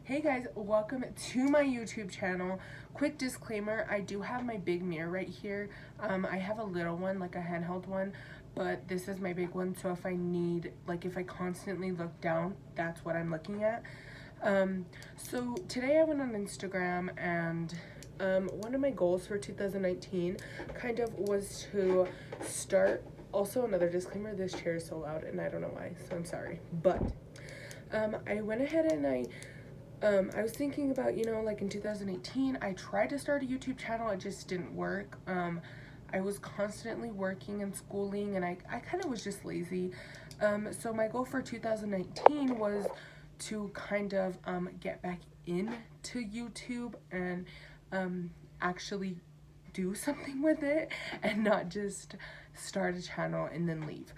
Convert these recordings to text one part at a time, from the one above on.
Hey guys, welcome to my YouTube channel. Quick disclaimer, I do have my big mirror right here. I have a little one, like a handheld one, but this is my big one, so if I need, like if I constantly look down, that's what I'm looking at. So today I went on Instagram and one of my goals for 2019 kind of was to start, also another disclaimer, this chair is so loud and I don't know why, so I'm sorry, but I went ahead and I was thinking about, like in 2018, I tried to start a YouTube channel. It just didn't work. I was constantly working and schooling, and I kind of was just lazy. So my goal for 2019 was to kind of get back into YouTube and actually do something with it and not just start a channel and then leave.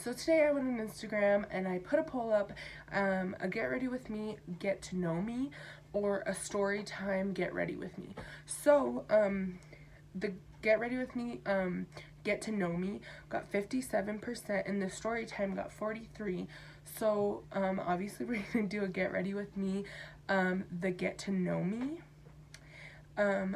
So today I went on Instagram and I put a poll up, a get ready with me, get to know me, or a story time get ready with me. So the get ready with me, get to know me got 57% and the story time got 43%. So obviously we're gonna do a get ready with me, the get to know me.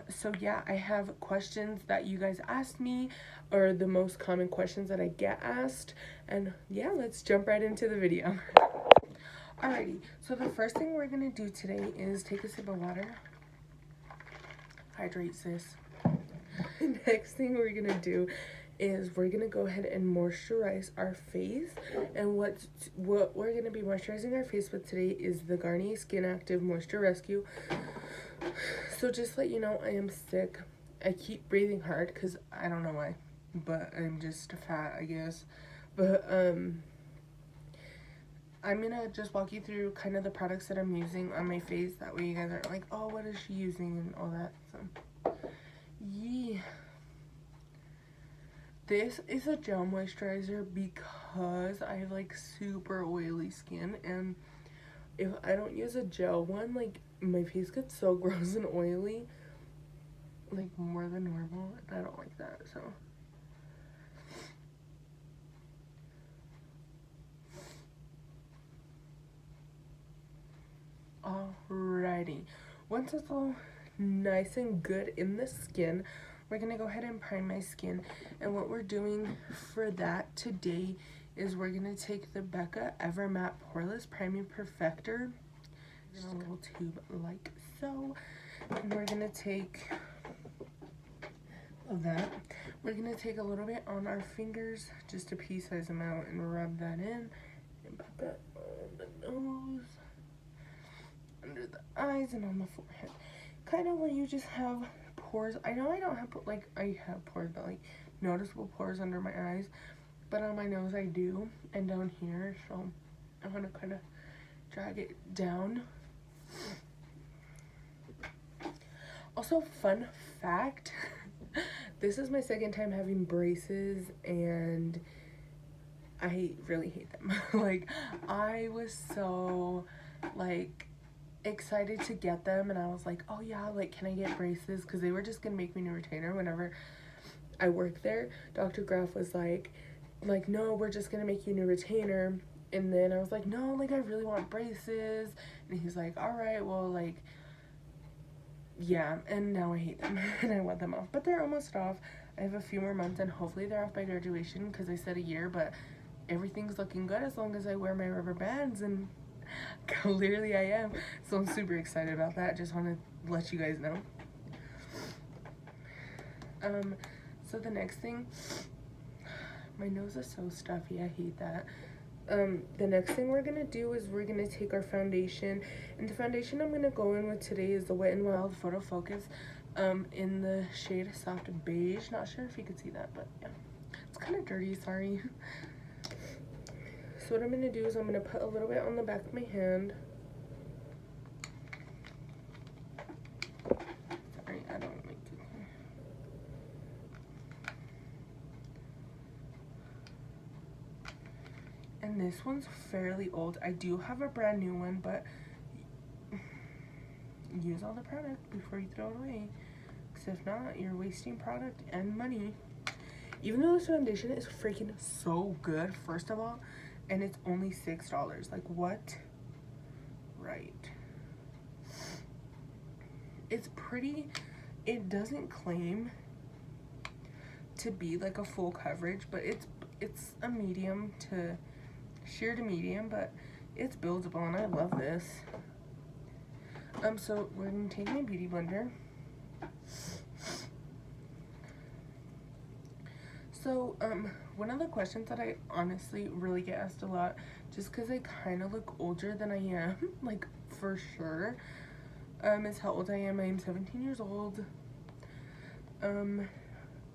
So yeah, I have questions that you guys asked me, or the most common questions that I get asked, and yeah, let's jump right into the video. Alrighty, so the first thing we're gonna do today is take a sip of water. Hydrate, sis. Next thing we're gonna do is we're gonna go ahead and moisturize our face, and what we're gonna be moisturizing our face with today is the Garnier Skin Active Moisture Rescue. So just let you know, I am sick. I keep breathing hard because I don't know why, but I'm just fat, I guess. But I'm gonna just walk you through kind of the products that I'm using on my face. That way you guys aren't like, oh, what is she using and all that. So yeah, this is a gel moisturizer because I have like super oily skin, and if I don't use a gel one, like my face gets so gross and oily, like more than normal, and I don't like that. So alrighty, once it's all nice and good in the skin, we're gonna go ahead and prime my skin. And what we're doing for that today is we're gonna take the Becca Ever Matte Poreless Priming Perfector in a little tube like so, and we're gonna take that. We're gonna take a little bit on our fingers, just a pea-sized amount, and rub that in and put that on the nose, under the eyes, and on the forehead, kind of where you just have pores. I know I don't have, like, I have pores, but like noticeable pores under my eyes, but on my nose I do, and down here, so I'm gonna kind of drag it down. Also, fun fact, this is my second time having braces and I really hate them. Like, I was so like excited to get them, and I was like, oh yeah, like, can I get braces? Because they were just gonna make me new retainer whenever I worked there. Dr. Graf was like, no, we're just gonna make you new retainer. And then I was like, no, like, I really want braces. And he's like, all right, well, like, yeah. And now I hate them and I want them off, but they're almost off. I have a few more months and hopefully they're off by graduation, because I said a year, but everything's looking good as long as I wear my rubber bands, and clearly I am. So I'm super excited about that. Just want to let you guys know. So the next thing, my nose is so stuffy, I hate that. The next thing we're gonna do is we're gonna take our foundation, and the foundation I'm gonna go in with today is the Wet n Wild Photo Focus in the shade Soft Beige. Not sure if you could see that, but yeah, it's kind of dirty, sorry. So what I'm gonna do is I'm gonna put a little bit on the back of my hand. Sorry, I don't like to. And this one's fairly old. I do have a brand new one, but use all the product before you throw it away, because if not, you're wasting product and money. Even though this foundation is freaking so good, first of all, and it's only $6. Like, what? right. It's pretty. It doesn't claim to be like a full coverage, but it's a medium to sheer to medium, but it's buildable, and I love this. So we're gonna take my beauty blender. So one of the questions that I honestly really get asked a lot, just because I kind of look older than I am, like for sure, is how old I am. I am 17 years old.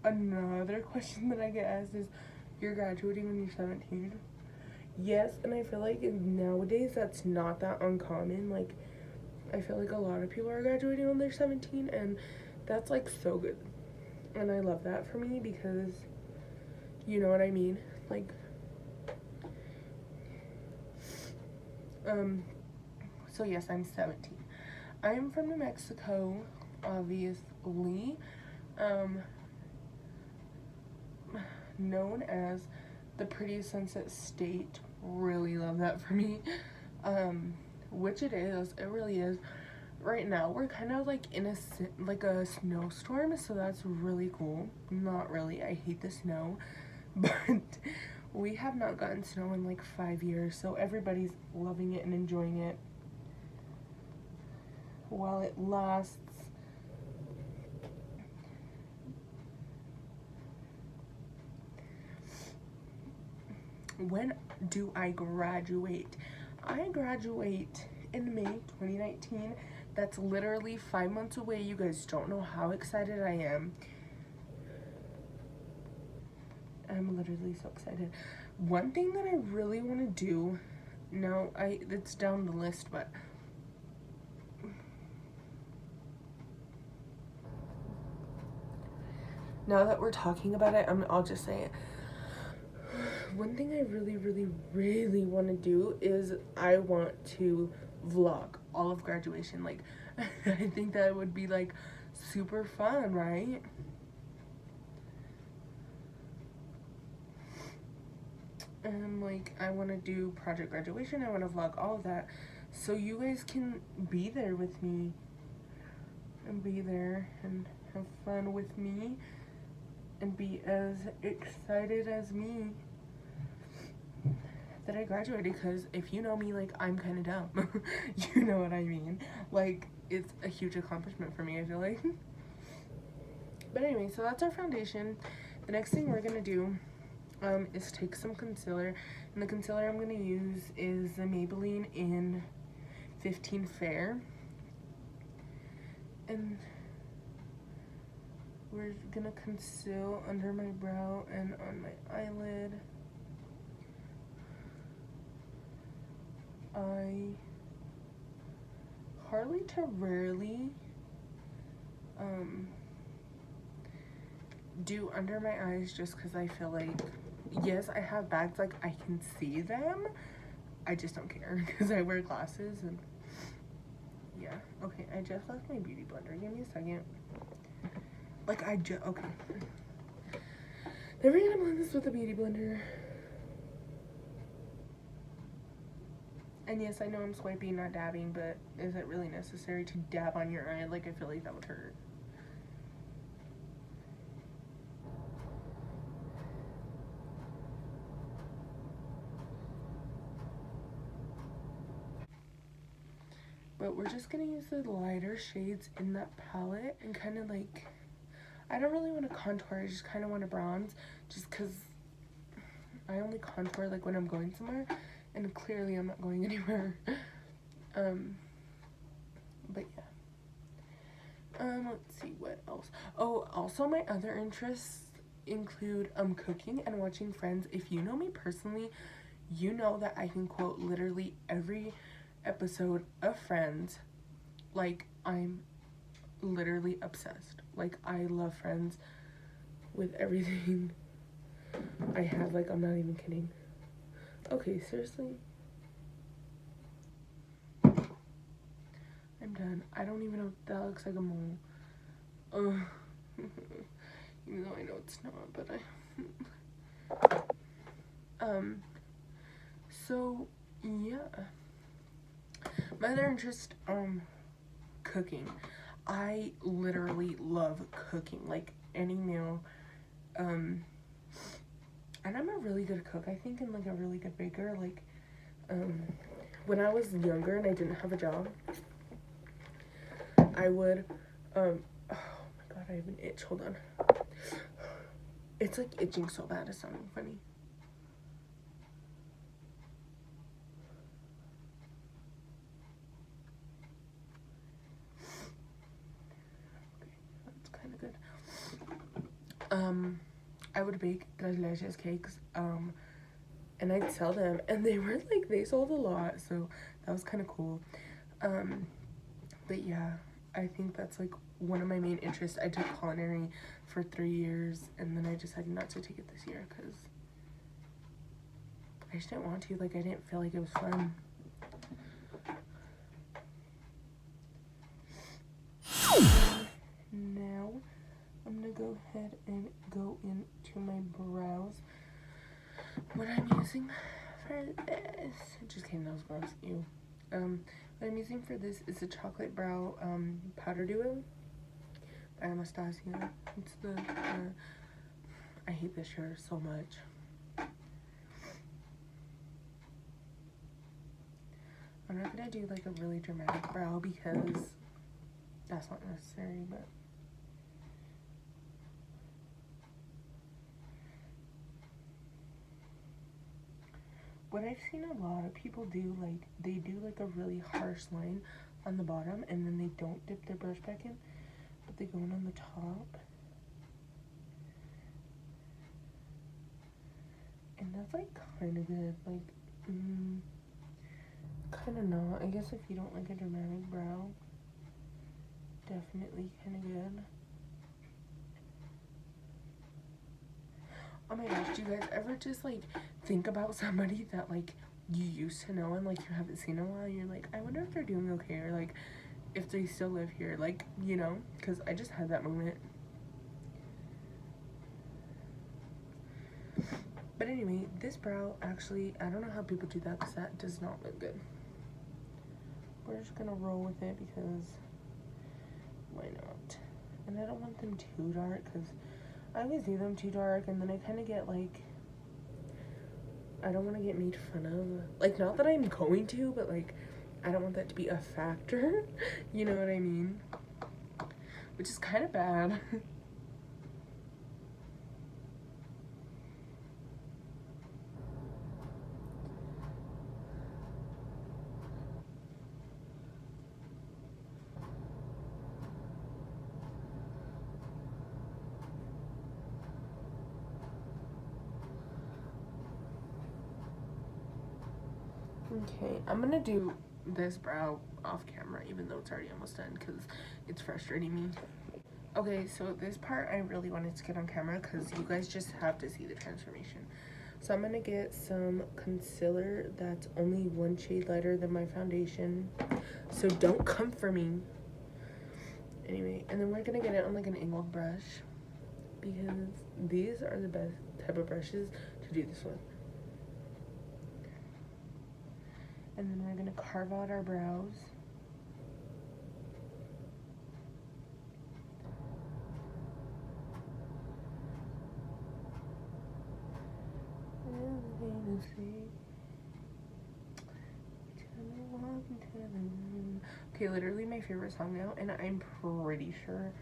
Another question that I get asked is, you're graduating when you're 17? Yes, and I feel like nowadays that's not that uncommon. Like, I feel like a lot of people are graduating when they're 17, and that's like so good. And I love that for me because, you know what I mean? Like, so yes, I'm 17. I'm from New Mexico, obviously. Known as the prettiest sunset state. Really love that for me. Which it is. It really is. Right now we're kind of like in a snowstorm, so that's really cool. Not really. I hate the snow, but we have not gotten snow in like 5 years, so everybody's loving it and enjoying it while it lasts. When do I graduate? I graduate in May 2019. That's literally 5 months away. You guys don't know how excited I am. I'm literally so excited. One thing that I really want to do, no, it's down the list, but now that we're talking about it, I'll just say it. One thing I really want to do is I want to vlog all of graduation. Like, I think that would be like super fun, right? And like, I want to do project graduation. I want to vlog all of that, so you guys can be there with me and be there and have fun with me and be as excited as me that I graduated. Because if you know me, like, I'm kind of dumb. You know what I mean? Like, it's a huge accomplishment for me, I feel like. But anyway, so that's our foundation. The next thing we're gonna do is take some concealer, and the concealer I'm gonna use is the Maybelline in 15 Fair, and we're gonna conceal under my brow and on my eyelid. I hardly to rarely do under my eyes, just because I feel like, yes, I have bags, like I can see them, I just don't care because I wear glasses. And yeah, okay, I just left my beauty blender, give me a second. Like, okay, then we're gonna blend this with a beauty blender. And yes, I know I'm swiping, not dabbing, but is it really necessary to dab on your eye? Like, I feel like that would hurt. But we're just gonna use the lighter shades in that palette and kind of like, I don't really want to contour, I just kind of want to bronze, just because I only contour like when I'm going somewhere, and clearly I'm not going anywhere. But yeah. Let's see what else. Oh, also my other interests include cooking and watching Friends. If you know me personally, you know that I can quote literally every episode of Friends. Like, I'm literally obsessed. Like, I love Friends with everything I have. Like, I'm not even kidding. Okay, seriously? I'm done. I don't even know if that looks like a mole. Even though I know it's not, but so yeah. My other interest, cooking. I literally love cooking, like any meal. And I'm a really good cook, I think, and like a really good baker. Like, when I was younger and I didn't have a job, I would, oh my god, I have an itch, hold on. It's like itching so bad, it's not even funny. I would bake delicious cakes, and I'd sell them, and they were like, they sold a lot, so that was kind of cool. But yeah, I think that's like one of my main interests. I took culinary for 3 years, and then I decided not to take it this year because I just didn't want to. Like, I didn't feel like it was fun. Now I'm gonna go ahead and go into my brows. What I'm using for this, just kidding, that was gross, ew. What I'm using for this is the chocolate brow powder duo by Anastasia. It's the I hate this shirt so much. I'm not gonna do like a really dramatic brow because that's not necessary, but what I've seen a lot of people do, like, they do like a really harsh line on the bottom and then they don't dip their brush back in, but they go in on the top. And that's like kind of good, like, kind of not. I guess if you don't like a dramatic brow, definitely kind of good. Oh my gosh, do you guys ever just like think about somebody that like you used to know and like you haven't seen in a while, and you're like, I wonder if they're doing okay, or like if they still live here, like, you know, because I just had that moment. But anyway, this brow, actually, I don't know how people do that because that does not look good. We're just gonna roll with it because why not? And I don't want them too dark because I always do them too dark and then I kind of get like, I don't want to get made fun of. Like, not that I'm going to, but like, I don't want that to be a factor. You know what I mean? Which is kind of bad. Okay, I'm gonna do this brow off camera even though it's already almost done because it's frustrating me. Okay, so this part I really wanted to get on camera because you guys just have to see the transformation. So I'm gonna get some concealer that's only 1 shade lighter than my foundation, so don't come for me. Anyway, and then we're gonna get it on like an angled brush because these are the best type of brushes to do this with. And then we're gonna carve out our brows. Okay, literally my favorite song now, and I'm pretty sure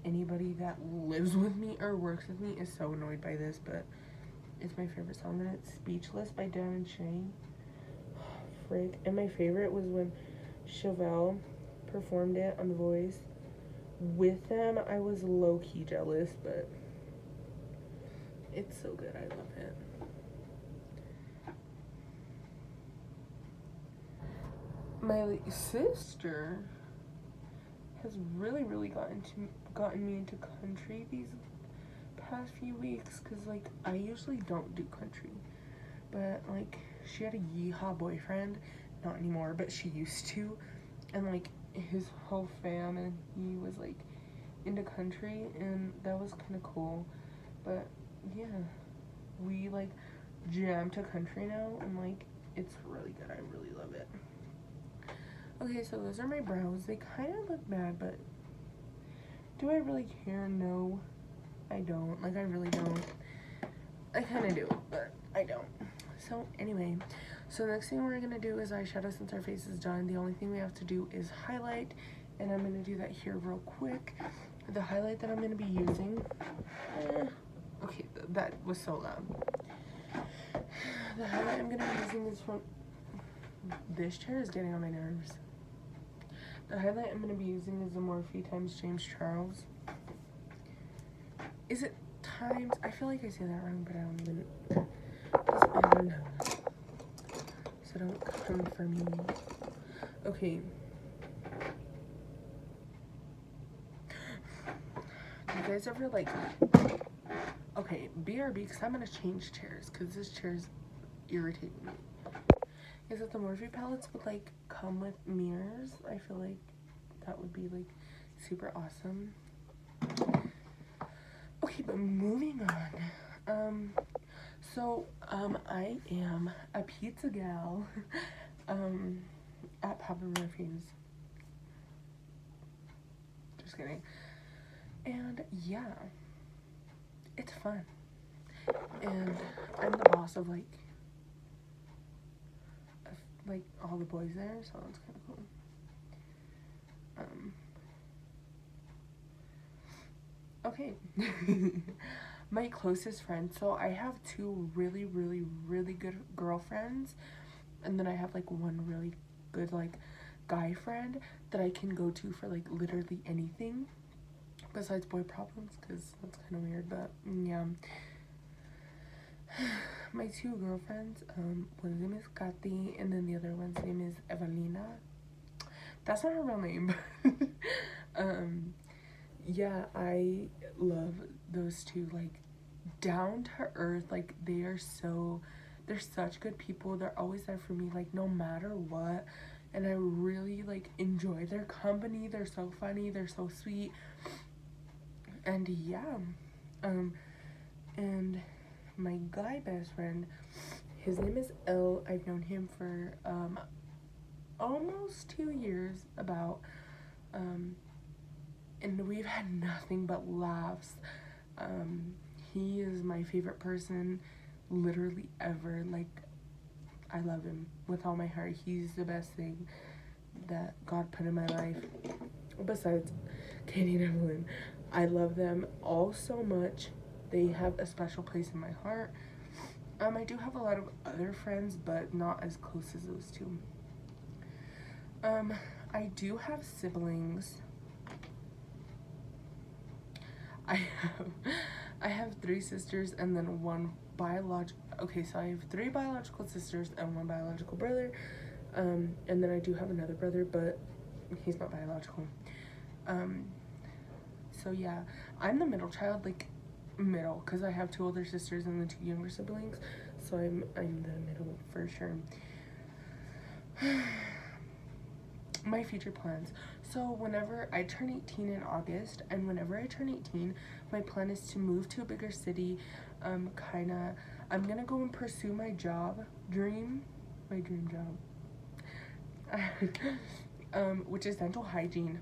anybody that lives with me or works with me is so annoyed by this, but it's my favorite song, and it's Speechless by Dan and Shay. Frick. And my favorite was when Chevelle performed it on The Voice with them. I was low-key jealous, but it's so good. I love it. My sister has really gotten me into country these past few weeks because like I usually don't do country, but like she had a yeehaw boyfriend, not anymore, but she used to, and like his whole fam and he was like into country, and that was kind of cool. But yeah, we like jam to country now, and like it's really good. I really love it. Okay, so those are my brows. They kind of look bad, but do I really care? No, I don't. Like, I really don't. I kind of do, but I don't. So anyway, so the next thing we're gonna do is eyeshadow. Since our face is done, the only thing we have to do is highlight, and I'm gonna do that here real quick. The highlight that I'm gonna be using, okay, that was so loud. The highlight I'm gonna be using is from, this chair is getting on my nerves. The highlight I'm gonna be using is the Morphe times James Charles. Is it times? I feel like I say that wrong, but I don't even, I don't know. So don't come for me. Okay. Do you guys ever like, okay, BRB, because I'm gonna change chairs, because this chair's irritating me. Is that the Morphe palettes would like come with mirrors? I feel like that would be like super awesome. Okay, but moving on. I am a pizza gal at Papa Murphy's. Just kidding. And yeah, it's fun. And I'm the boss of like all the boys there, so that's kind of cool. Okay. My closest friends. So I have two really, really, really good girlfriends, and then I have like one really good like guy friend that I can go to for like literally anything besides boy problems, because that's kind of weird. But yeah, my two girlfriends, one's name is Kathy, and then the other one's name is Evelina. That's not her real name. Yeah, I love those two. Like, down to earth. Like, they're such good people. They're always there for me, like, no matter what. And I really like enjoy their company. They're so funny, they're so sweet. And yeah, and my guy best friend, his name is L. I've known him for almost 2 years, about, and we've had nothing but laughs. He is my favorite person literally ever. Like, I love him with all my heart. He's the best thing that God put in my life, besides Katie and Evelyn. I love them all so much. They have a special place in my heart. I do have a lot of other friends, but not as close as those two. I do have siblings. I have 3 sisters and then one biological. Okay, so I have 3 biological sisters and 1 biological brother. And then I do have another brother, but he's not biological. So yeah, I'm the middle child, like middle, because I have 2 older sisters and then 2 younger siblings. So I'm the middle for sure. My future plans. So whenever I turn 18 in August, and whenever I turn 18, my plan is to move to a bigger city. I'm gonna go and pursue my dream job, which is dental hygiene.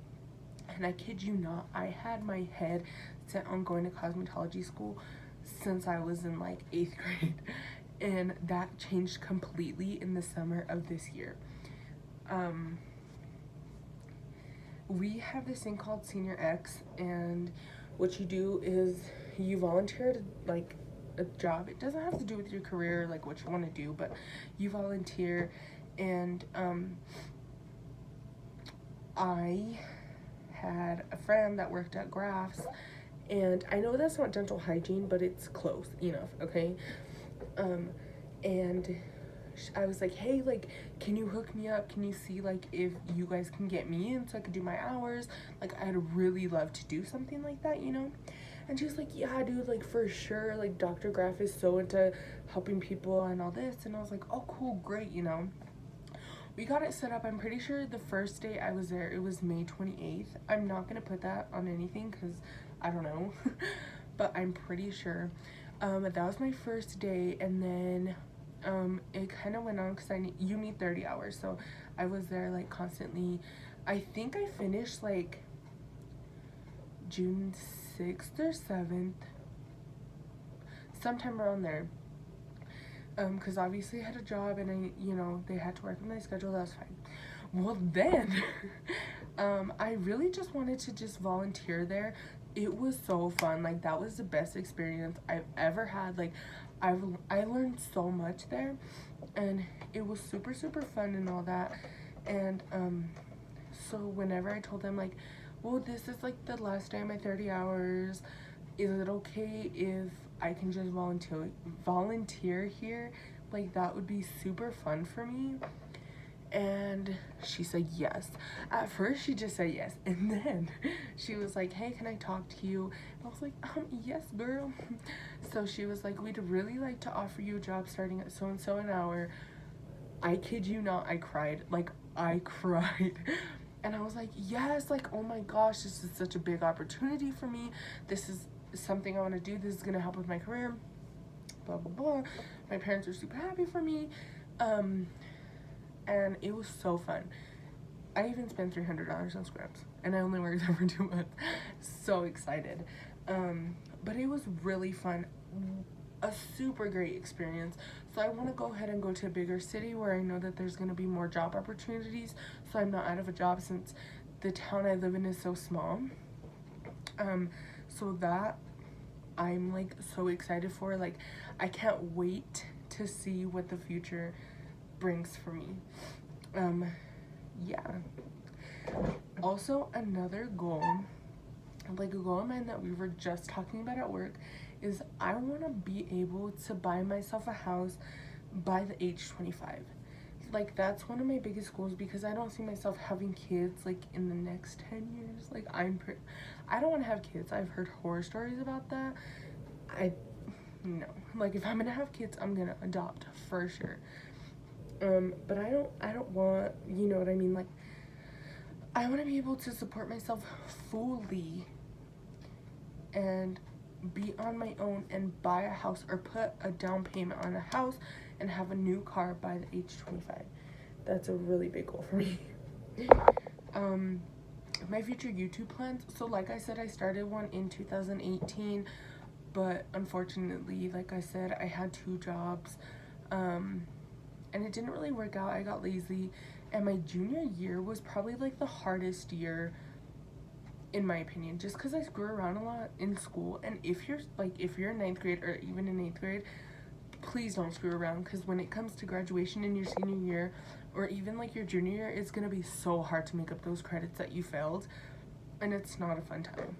And I kid you not, I had my head set on going to cosmetology school since I was in like 8th grade, and that changed completely in the summer of this year. We have this thing called Senior X, and what you do is you volunteer to like a job. It doesn't have to do with your career, like what you want to do, but you volunteer. And I had a friend that worked at Graf's, and I know that's not dental hygiene, but it's close enough, okay? And I was like, hey, like, can you hook me up? Can you see like if you guys can get me in so I could do my hours? Like, I'd really love to do something like that, you know? And she was like, yeah, dude, like, for sure. Like, Dr. Graf is so into helping people and all this. And I was like, oh, cool, great, you know? We got it set up. I'm pretty sure the first day I was there, it was May 28th. I'm not going to put that on anything because I don't know. But I'm pretty sure. That was my first day. And then it kind of went on because you need 30 hours, so I was there like constantly. I think I finished like June 6th or 7th, sometime around there. Because obviously I had a job and they had to work with my schedule. That was fine. Well, then I really just wanted to just volunteer there. It was so fun. Like, that was the best experience I've ever had. Like, I learned so much there, and it was super fun and all that. And so whenever I told them, like, well, this is like the last day of my 30 hours, is it okay if I can just volunteer here? Like, that would be super fun for me. And she said yes. At first she just said yes, and then she was like, hey, can I talk to you? And I was like, yes, girl. So she was like, we'd really like to offer you a job starting at so and so an hour. I kid you not, I cried. Like, I cried. And I was like, yes, like, oh my gosh, this is such a big opportunity for me. This is something I want to do. This is gonna help with my career, blah blah blah. My parents are super happy for me, and it was so fun. I even spent $300 on scrubs, and I only worked there for 2 months. So excited. But it was really fun, a super great experience. So I want to go ahead and go to a bigger city where I know that there's going to be more job opportunities, so I'm not out of a job, since the town I live in is so small. So that I'm like so excited for. Like, I can't wait to see what the future brings for me. Yeah. Also, another goal, like a goal of mine that we were just talking about at work, is I want to be able to buy myself a house by the age 25. Like, that's one of my biggest goals, because I don't see myself having kids like in the next 10 years. Like, I don't want to have kids. I've heard horror stories about that. No, like, if I'm gonna have kids, I'm gonna adopt for sure. But I don't want, you know what I mean? Like, I want to be able to support myself fully and be on my own and buy a house, or put a down payment on a house and have a new car by the age 25. That's a really big goal for me. My future YouTube plans. So like I said, I started one in 2018, but unfortunately, like I said, I had 2 jobs, and it didn't really work out. I got lazy, and my junior year was probably like the hardest year in my opinion, just because I screw around a lot in school. And if you're in 9th grade or even in 8th grade, please don't screw around, because when it comes to graduation in your senior year, or even like your junior year, it's gonna be so hard to make up those credits that you failed, and it's not a fun time.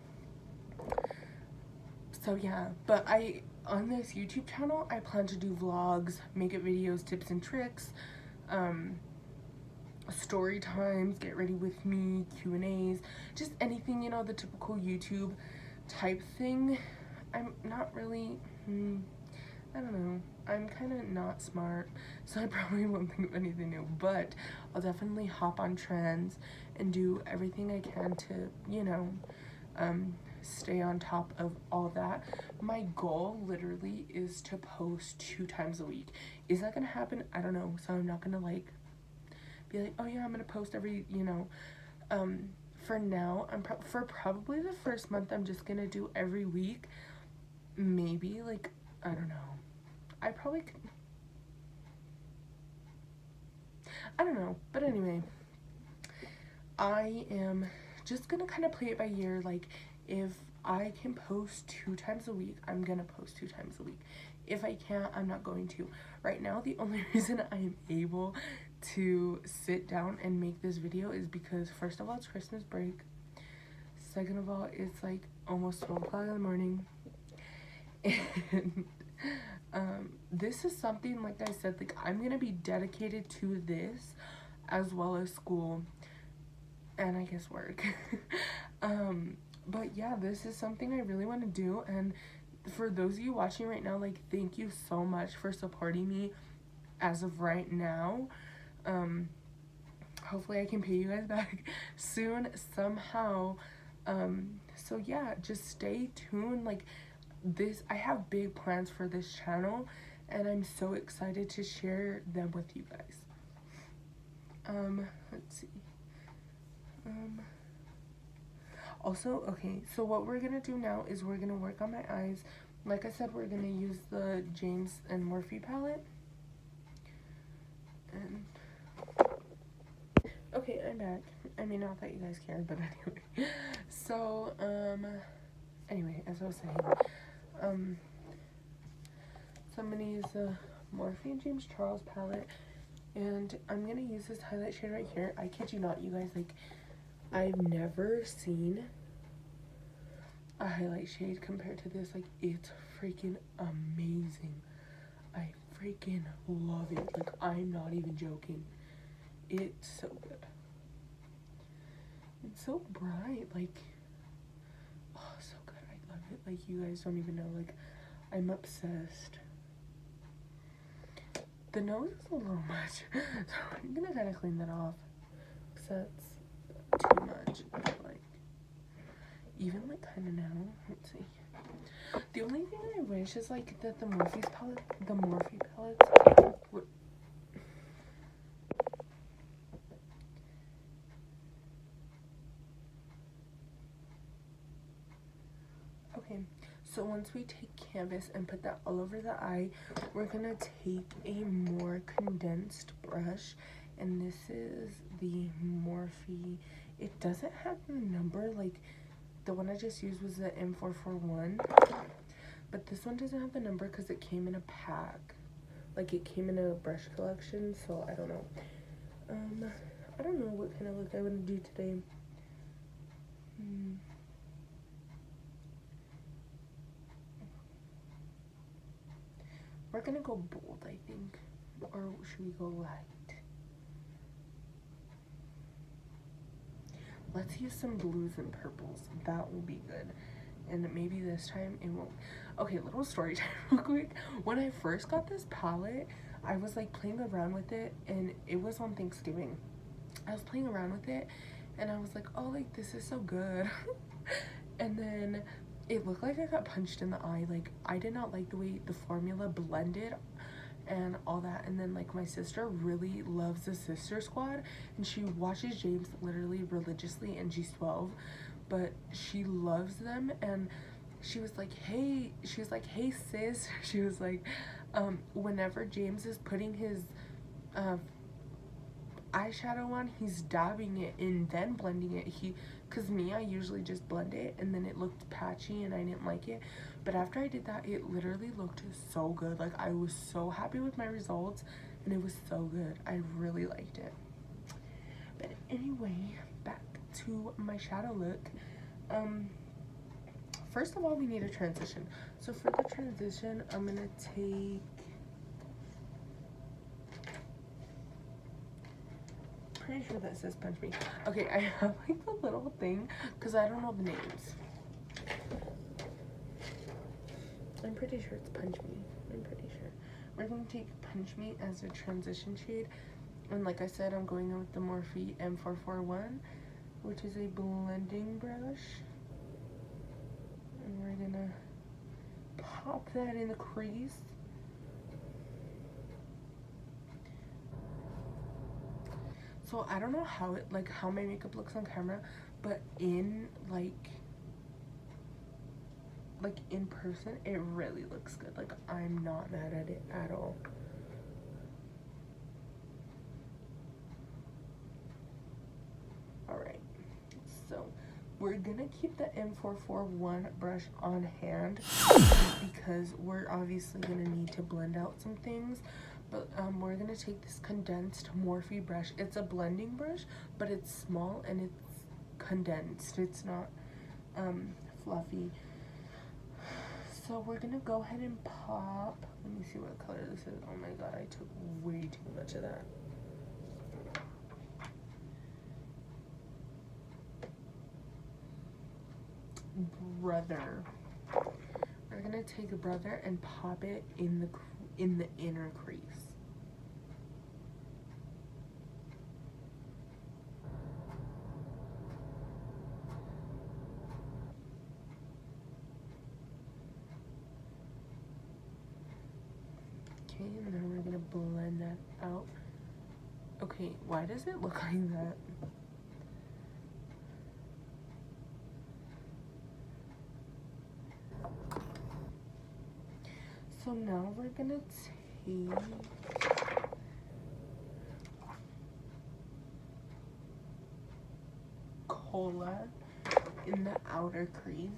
So yeah, but on this YouTube channel, I plan to do vlogs, makeup videos, tips and tricks, story times, get ready with me, Q&As, just anything, you know, the typical YouTube type thing. I'm not really, I don't know, I'm kind of not smart, so I probably won't think of anything new, but I'll definitely hop on trends and do everything I can to, you know, stay on top of all that. My goal literally is to post 2 times a week. Is that gonna happen? I don't know, so I'm not gonna like be like, oh yeah, I'm gonna post every, you know, for now, for probably the first month, I'm just gonna do every week. Maybe, like, I don't know, I probably could, I don't know, but anyway, I am just gonna kind of play it by ear. Like, if I can post 2 times a week, I'm gonna post 2 times a week. If I can't, I'm not going to. Right now, the only reason I am able to sit down and make this video is because, first of all, it's Christmas break. Second of all, it's like almost 12 o'clock in the morning. And this is something, like I said, like, I'm gonna be dedicated to this, as well as school and I guess work. But yeah, this is something I really want to do, and for those of you watching right now, like, thank you so much for supporting me as of right now. Hopefully I can pay you guys back soon somehow. So yeah, just stay tuned. Like, this, I have big plans for this channel, and I'm so excited to share them with you guys. Let's see. Also, okay, so what we're gonna do now is we're gonna work on my eyes. Like I said, we're gonna use the James and Morphe palette. And okay, I'm back. I mean, not that you guys care, but anyway. So, anyway, as I was saying, so I'm gonna use the Morphe and James Charles palette, and I'm gonna use this highlight shade right here. I kid you not, you guys, like, I've never seen a highlight shade compared to this. Like, it's freaking amazing. I freaking love it. Like, I'm not even joking. It's so good. It's so bright. Like, oh, so good. I love it. Like, you guys don't even know. Like, I'm obsessed. The nose is a little much, so I'm gonna kind of clean that off, because that's too much. But, like, even like kind of now, let's see. The only thing I wish is like that the Morphe palettes would. Okay, so once we take canvas and put that all over the eye, we're gonna take a more condensed brush, and this is the Morphe. It doesn't have the number, like the one I just used was the M441, but this one doesn't have the number because it came in a pack. Like, it came in a brush collection, so I don't know. I don't know what kind of look I want to do today. We're gonna go bold, I think. Or should we go light? Let's use some blues and purples. That will be good. And maybe this time it won't. Okay, little story time real quick. When I first got this palette, I was like playing around with it, and it was on Thanksgiving. I was playing around with it, and I was like, oh, like, this is so good. And then it looked like I got punched in the eye. Like, I did not like the way the formula blended and all that. And then, like, my sister really loves the Sister Squad, and she watches James literally religiously, and she's 12, but she loves them. And she was like, hey sis, she was like, whenever James is putting his eyeshadow on, he's dabbing it and then blending it. Because me, I usually just blend it, and then it looked patchy and I didn't like it. But after I did that, it literally looked so good. Like, I was so happy with my results, and it was so good. I really liked it. But anyway, back to my shadow look. First of all, we need a transition. So for the transition, I'm gonna take, pretty sure that says punch me. Okay, I have like the little thing because I don't know the names. I'm pretty sure it's punch me. I'm pretty sure. We're gonna take punch me as a transition shade, and like I said, I'm going in with the Morphe M441, which is a blending brush, and we're gonna pop that in the crease. So I don't know how it, like, how my makeup looks on camera, but in like in person, it really looks good. Like, I'm not mad at it at all. Alright, so we're gonna keep the M441 brush on hand because we're obviously gonna need to blend out some things. But we're gonna take this condensed Morphe brush. It's a blending brush, but it's small and it's condensed. It's not fluffy. So we're gonna go ahead and pop. Let me see what color this is. Oh my god, I took way too much of that. Brother. We're gonna take a brother and pop it in the inner crease. that out. Okay, why does it look like that? So now we're gonna take cola in the outer crease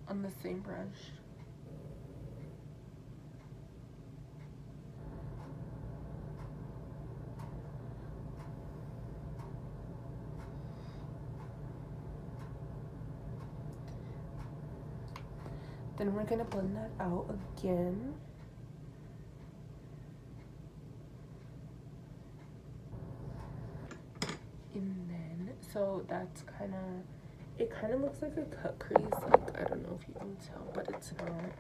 on the same brush. Then we're gonna blend that out again. And then, so that's kind of, it kind of looks like a cut crease. Like, I don't know if you can tell, but it's not.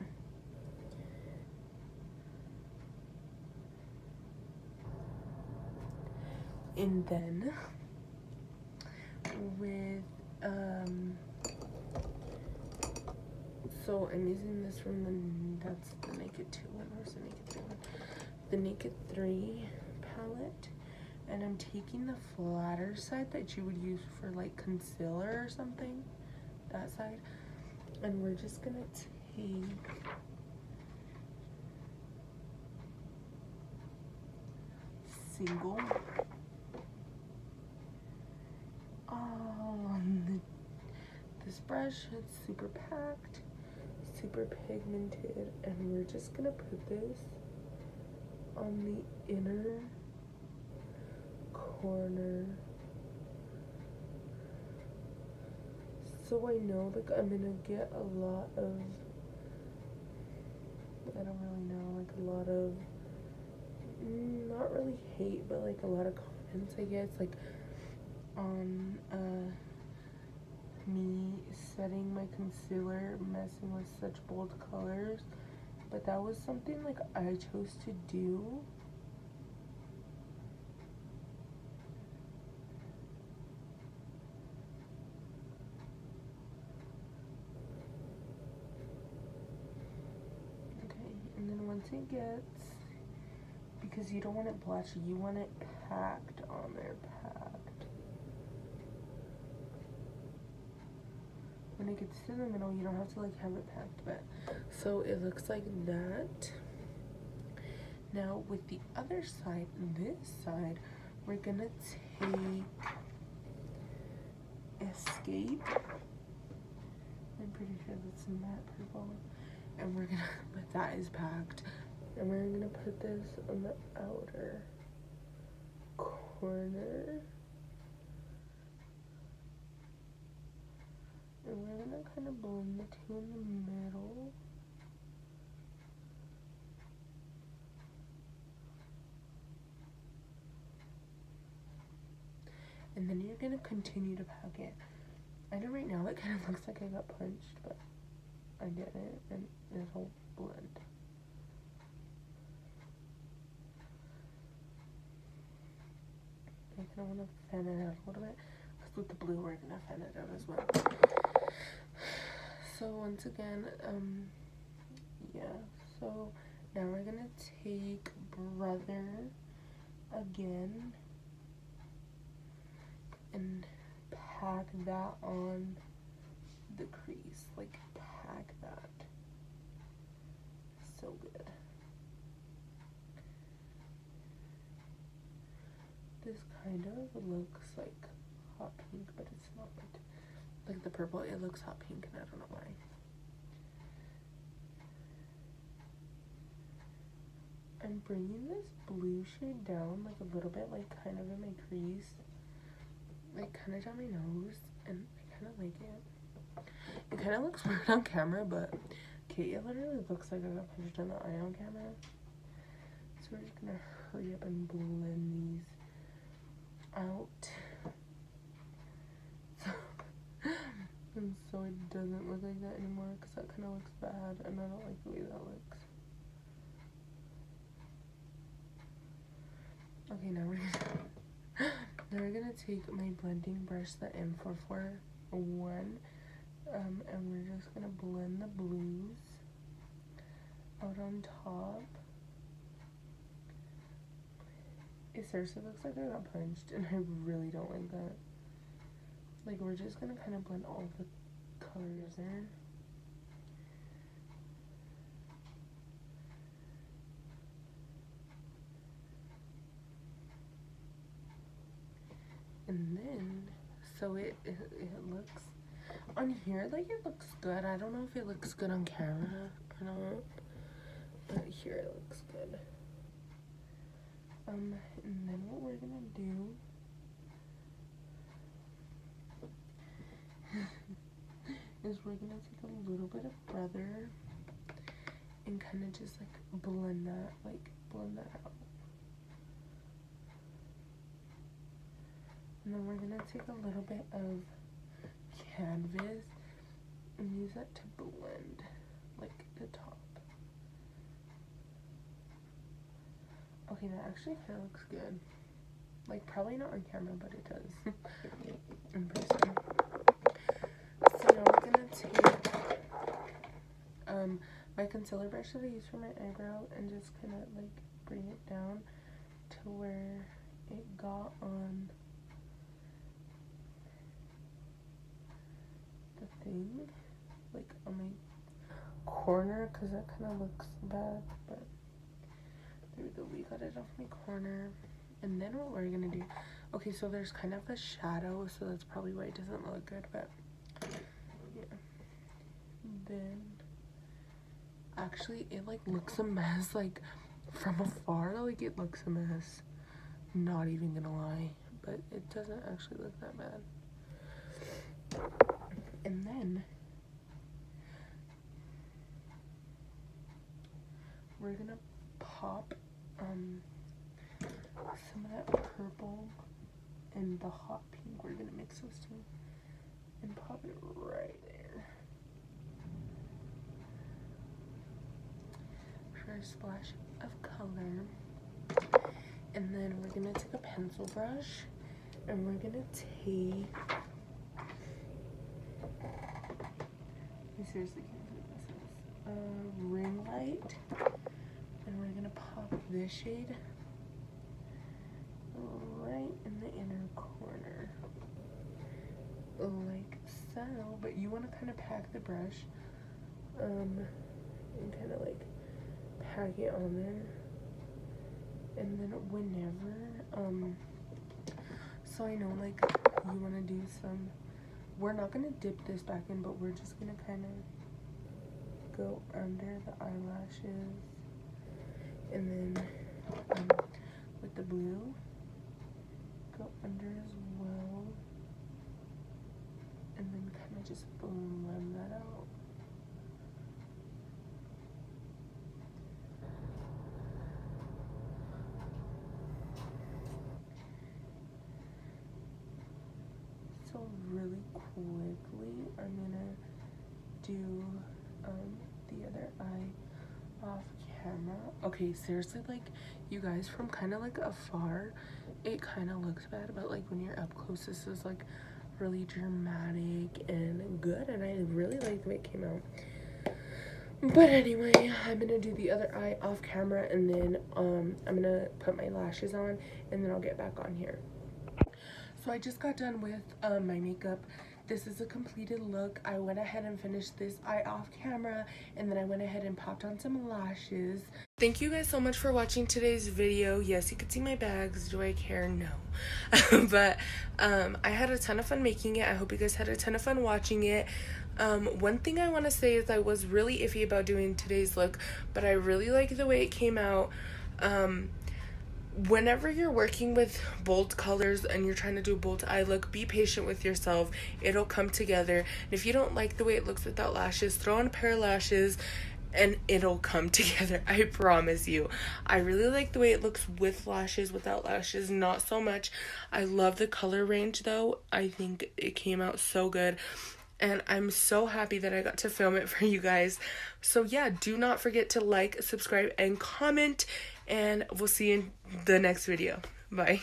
And then with, so I'm using this from that's the Naked 2 one. Where's the Naked 3 one? The Naked 3 palette. And I'm taking the flatter side that you would use for like concealer or something. That side. And we're just gonna take single on this brush. It's super packed, super pigmented, and we're just gonna put this on the inner corner, so I know like I'm gonna get a lot of, I don't really know, like a lot of, not really hate, but like a lot of comments, I guess, like on me setting my concealer, messing with such bold colors. But that was something like I chose to do. Okay, and then once it gets, because you don't want it blotchy, you want it packed on there, packed. When it gets to the middle, you don't have to like have it packed, but so it looks like that. Now with the other side, this side, we're gonna take Escape. I'm pretty sure that's in that purple. And we're gonna, but that is packed. And we're gonna put this on the outer corner. And we're gonna kind of blend the two in the middle. And then you're gonna continue to pack it. I know right now it kind of looks like I got punched, but I didn't, and it'll blend. I kind of want to fan it out a little bit, because with the blue we're gonna fan it out as well. So once again, yeah, so now we're gonna take Brother again and pack that on the crease, like pack that. So good. This kind of looks like hot pink, but it's not. Like the purple, it looks hot pink, and I don't know why. I'm bringing this blue shade down like a little bit, like kind of in my crease, like kind of down my nose, and I kind of like it. It kind of looks weird on camera, but okay, it literally looks like I got punched in the eye on camera. So we're just gonna hurry up and blend these out. And so it doesn't look like that anymore, because that kind of looks bad, and I don't like the way that looks. Okay, now we're gonna take my blending brush, the M441, and we're just gonna blend the blues out on top. It seriously looks like I got punched, and I really don't like that. Like, we're just gonna kind of blend all the colors in. And then, so it looks, on here, like, it looks good. I don't know if it looks good on camera or not, but here it looks good. And then what we're gonna do is we're gonna take a little bit of brother and kind of just like blend that out. And then we're gonna take a little bit of canvas and use that to blend like the top. Okay, that actually kind of looks good. Like, probably not on camera, but it does in person. So now we're gonna take my concealer brush that I use for my eyebrow and just kind of like bring it down to where it got on the thing, like on my corner, because that kind of looks bad, but there we go, we got it off my corner. And then what we're gonna do, okay, so there's kind of a shadow, so that's probably why it doesn't look good, but yeah. Then actually it like looks a mess, like from afar, like it looks a mess, not even gonna lie, but it doesn't actually look that bad. And then we're gonna pop some of that purple and the hot pink. We're gonna mix those two and pop it right there for a splash of color. And then we're gonna take a pencil brush and we're gonna take, I seriously can't believe this is a ring light, and we're gonna pop this shade right in the inner corner like so. But you want to kind of pack the brush and kind of like pack it on there, and then whenever so I know like you want to do some, we're not going to dip this back in, but we're just going to kind of go under the eyelashes, and then with the blue go under as well, and then kind of just blend that out. So really quickly I'm gonna do the other eye off camera. Okay, seriously, like, you guys, from kind of like afar it kind of looks bad, but like when you're up close, this is like really dramatic and good, and I really like the way it came out. But anyway, I'm gonna do the other eye off camera, and then I'm gonna put my lashes on, and then I'll get back on here. So I just got done with my makeup. This is a completed look. I went ahead and finished this eye off camera, and then I went ahead and popped on some lashes. Thank you guys so much for watching today's video. Yes, you could see my bags. Do I care? No. But I had a ton of fun making it. I hope you guys had a ton of fun watching it. One thing I want to say is I was really iffy about doing today's look, but I really like the way it came out. Whenever you're working with bold colors and you're trying to do a bold eye look, be patient with yourself. It'll come together. And if you don't like the way it looks without lashes, throw on a pair of lashes and it'll come together. I promise you. I really like the way it looks with lashes. Without lashes, not so much. I love the color range though. I think it came out so good, and I'm so happy that I got to film it for you guys. So yeah, do not forget to like, subscribe, and comment, and we'll see you in the next video. Bye.